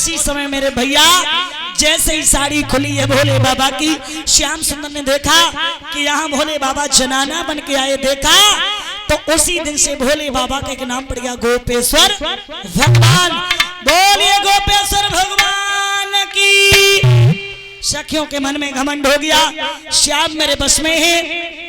उसी समय मेरे भैया जैसे ही साड़ी खुली है भोले बाबा की, श्याम सुंदर ने देखा कि यहाँ भोले बाबा जनाना बन के आए, देखा तो उसी दिन से भोले बाबा का एक नाम पड़ गया गोपेश्वर भगवान। बोलिए गोपेश्वर भगवान की। सखियों के मन में घमंड हो गया, श्याम मेरे बस में है।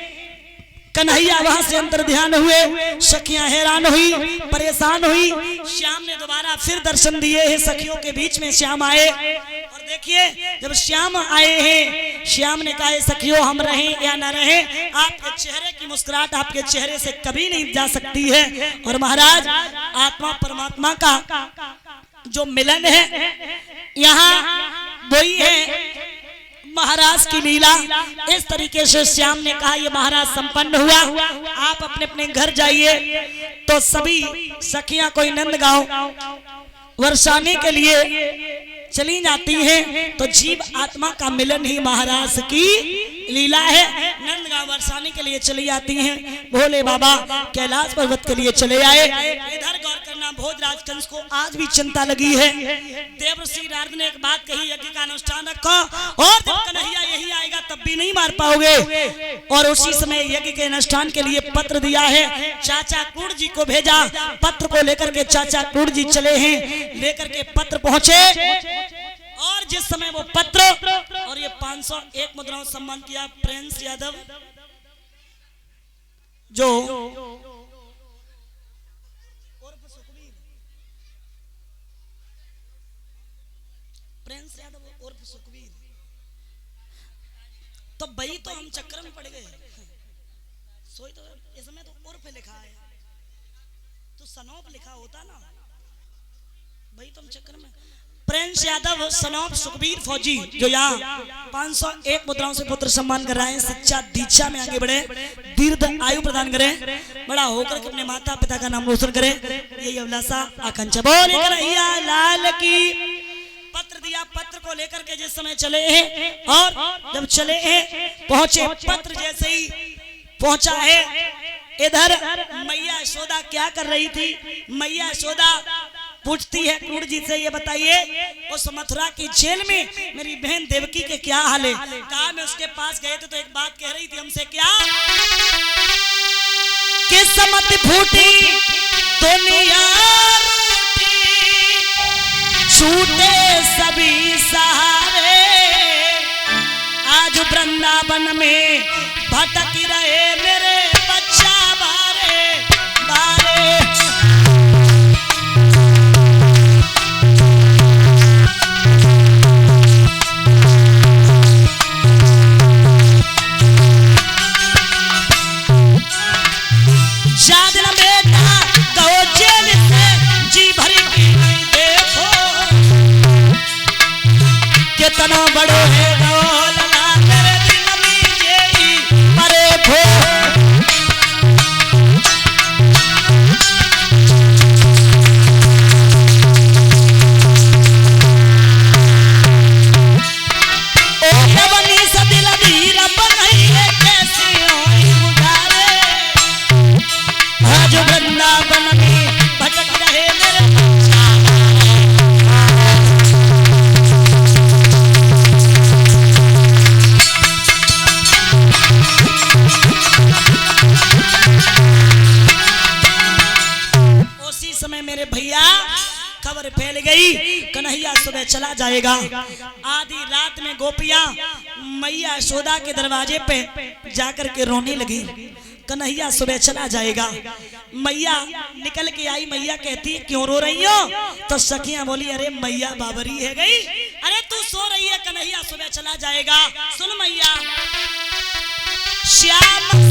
कन्हैया वहां से अंतर ध्यान हुए, सखियां हैरान हुई, परेशान हुई। श्याम ने दोबारा फिर दर्शन दिए हैं, सखियों के बीच में श्याम आए। और देखिए जब श्याम आए हैं, श्याम ने कहा सखियों हम रहें या ना रहें, आपके चेहरे की मुस्कुराहट आपके चेहरे से कभी नहीं जा सकती है। और महाराज आत्मा परमात्मा का जो मिलन है यहाँ वही है महाराज की लीला। इस तरीके से श्याम ने कहा ये महाराज संपन्न हुआ, आप अपने अपने घर जाइए। तो सभी सखियां कोई नंद गांव वर्षाने के लिए चली जाती हैं। तो जीव आत्मा का मिलन ही महाराज की लीला है। नंदगांव वर्षाने के लिए चली जाती हैं, भोले बाबा कैलाश पर्वत के लिए चले आए। इधर गौर करना भोजराज कंस को आज भी चिंता लगी है। देवर्षि नारद ने एक बात कही, यज्ञ का अनुष्ठान रखो और जब कन्हैया यही आएगा तब भी नहीं मार पाओगे। और उसी समय यज्ञ के अनुष्ठान के लिए पत्र दिया है, चाचा क्रूर जी को भेजा। पत्र को लेकर के चाचा क्रूर जी चले हैं, लेकर के पत्र पहुंचे। और जिस समय वो पत्र और ये 501 मुद्राओं सम्मान किया प्रिंस यादव, जो प्रिंस यादव उर्फ सुखबीर, तो भाई तो हम चक्कर में पड़ गए। सोई तो इसमें तो उर्फ लिखा है, तो सनोप लिखा होता ना, भाई तुम चक्कर में। प्रिंस यादव सनोप सुखबीर फौजी जो यहाँ 501 मुद्राओं से पुत्र सम्मान कर रहे हैं, सच्चा दीक्षा में आगे बढ़े, दीर्घ आयु प्रदान करें, बड़ा होकर के अपने माता पिता का नाम रोशन करें, यही अभिलाषा आकांक्षा। बोले कन्हैया लाल की। पत्र दिया, पत्र को लेकर के जिस समय चले हैं और जब चले हैं पहुंचे, पत्र जैसे ही पहुंचा है, इधर मैया यशोदा क्या कर रही थी। मैया यशोदा पूछती है क्रूर जी से, ये बताइए उस मथुरा की जेल में मेरी बहन देवकी के क्या हाल है। कहा मैं उसके पास गए थे तो एक बात कह रही थी हमसे, क्या किस्मत फूटी दुनिया छूटे सभी सहारे, आज वृंदावन में भटक रहे मेरे बच्चा बारे बारे। कितना बड़ो है लला तेरे दिल में जेई मरे भो। ओ बनी सदिल धीर बनाइए कैसे होई उधारे, आज वृंदावन में भटक रहे मेरे बच्चा। समय मेरे भैया खबर फैल गई, कन्हैया सुबह चला जाएगा। आधी रात में गोपियां मैया यशोदा के दरवाजे पे जाकर के रोने लगी, कन्हैया सुबह चला जाएगा। मैया निकल के आई, मैया कहती है क्यों रो रही हो। तो सखियां बोली अरे मैया बाबरी है गई, अरे तू सो रही है, कन्हैया सुबह चला जाएगा। सुन मैया, श्याम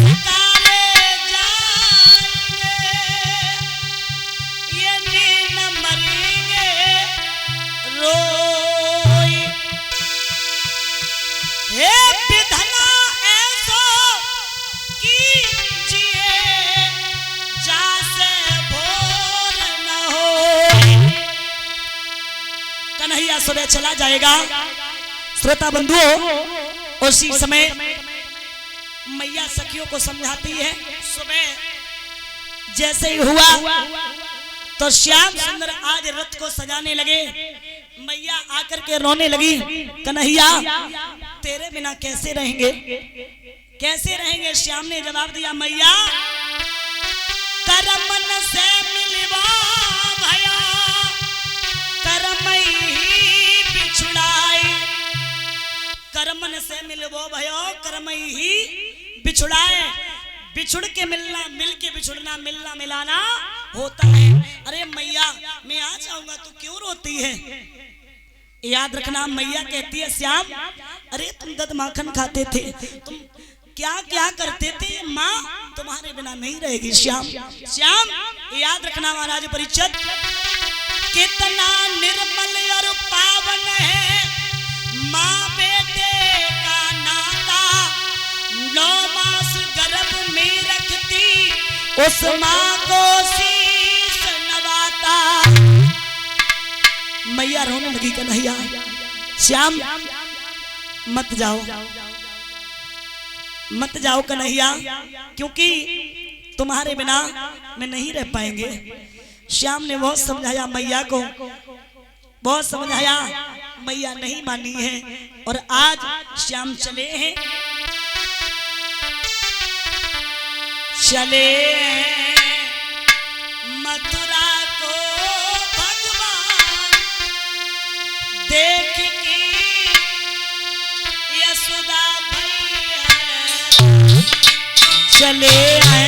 कन्हैया सुबह चला जाएगा। श्रोता बंधुओं, उसी समय मैया सखियों को समझाती है। सुबह जैसे ही हुआ तो श्याम सुंदर आज रथ को सजाने लगे। मैया आकर के रोने लगी, कन्हैया तेरे बिना कैसे रहेंगे, कैसे रहेंगे। श्याम ने जवाब दिया, मैया करमन से मिलवा भया करम ही बिछुड़ाए, करमन से मिलवो भयो करम ही बिछुड़ाए। बिछुड़ के मिलना, मिल के बिछुड़ना, मिलना मिलाना होता है। अरे मैया मैं आ जाऊंगा तो क्यों रोती है। याद रखना मैया कहती है, श्याम अरे तुम दूध माखन खाते थे, तुम क्या क्या करते थे, माँ तुम्हारे बिना नहीं रहेगी। श्याम श्याम याद रखना महाराज परिचत, कितना निर्मल और पावन है माँ बेटे का नाता, 9 मास गर्भ में रखती उस माँ को शीश नवाता। मैया रोने लगी, कन्हैया श्याम मत जाओ, मत जाओ कन्हैया, क्योंकि तुम्हारे बिना मैं नहीं रह पाएंगे। श्याम ने बहुत समझाया मैया को, बहुत समझाया, मैया नहीं मानी है। और आज श्याम चले हैं, चले मथुरा को भगवान देख के यशोदा भैया चले आए।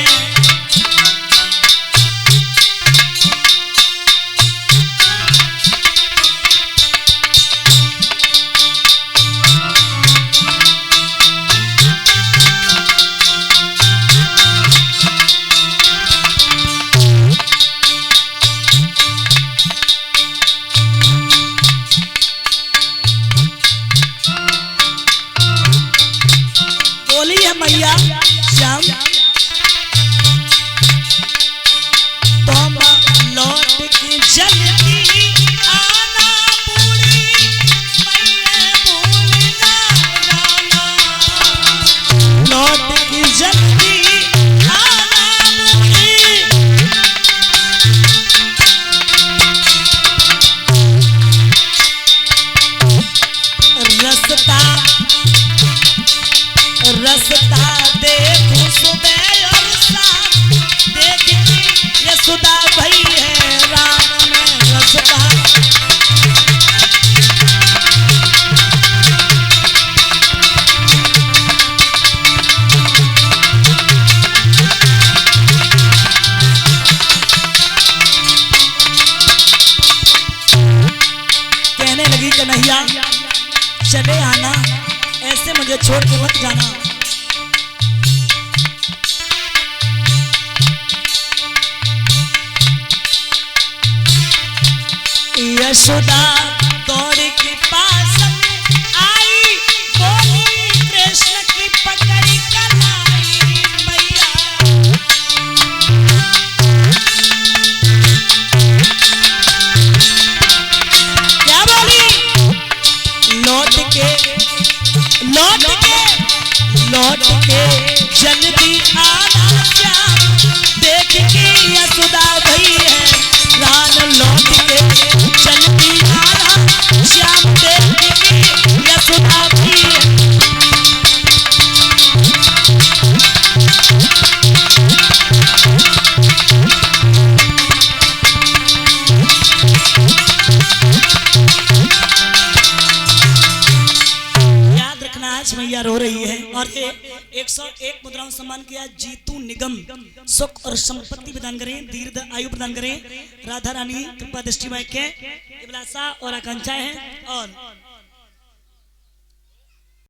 मैया श्याम तुम लौट के जल्दी आना, बूढ़ी मैया भूलना जाना, लौट के जल्दी आना बूढ़ी। रसता देखो सुबह और शाम, देखी यशोदा भई है राम में रसता। कहने लगी कन्हैया चले आना, ऐसे मुझे छोड़ के मत जाना। यशोदा दौड़ के पास में आई, बोली कृष्ण की पकड़ कलाई मैया। क्या बोली, लौट के जल्दी आना श्याम, देख के यशोदा भई है रान, लौट के जल्दी आना श्याम, देख के यशोदा भई है। आज मैया रो रही है और ये 101 मुद्राओं सम्मान किया। जीतू निगम सुख और संपत्ति प्रदान करें, दीर्घ आयु प्रदान करें। राधा रानी कृपा दृष्टि के अभिलाषा और आकांक्षाएं हैं और